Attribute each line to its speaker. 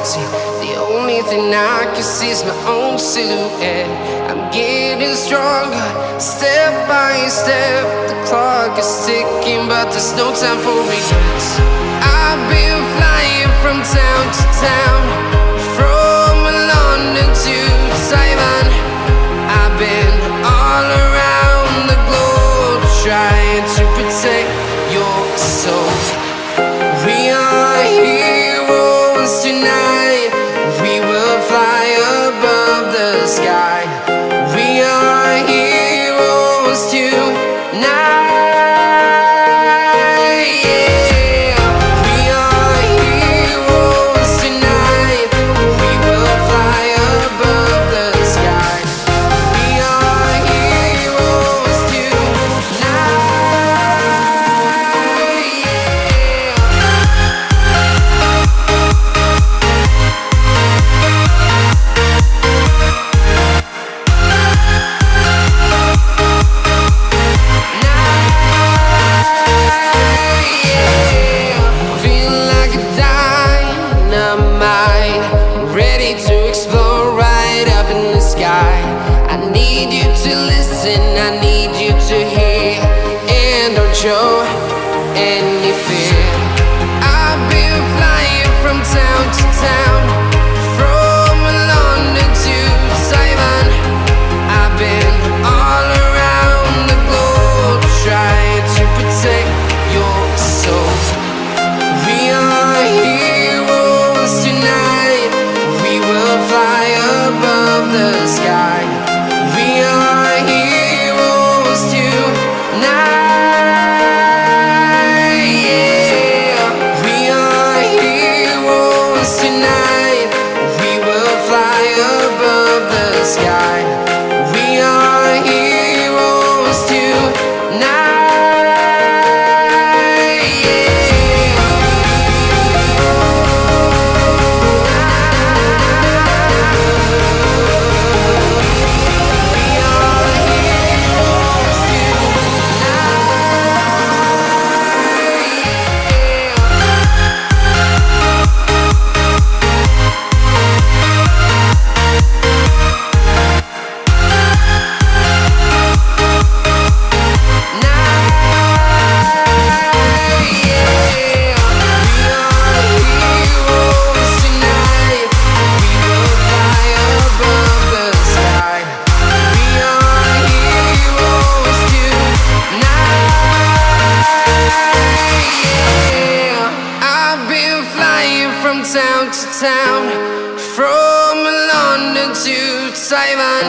Speaker 1: empty. The only thing I can see is my own silhouette. I'm getting stronger, step by step. The clock is ticking, but there's no time for regrets. I've been flying from town to town, from London to Taiwan. I've been all around the globe, trying to protect your soul. We are heroes tonight. We will fly above the sky. We are heroes tonight. Yeah. We are heroes tonight. We will fly above the sky. We are heroes tonight. Ready to explore right up in the sky. I need you to listen, I need you to hear, and don't show any fear. I've been flying from town to town, from London to Taiwan. I've been all around the globe, trying to protect your soul. We are heroes tonight. We will fly above the sky. We are heroes tonight. Yeah. We are heroes tonight. We will fly above the sky. We are heroes tonight. From town to town, from London to Taiwan.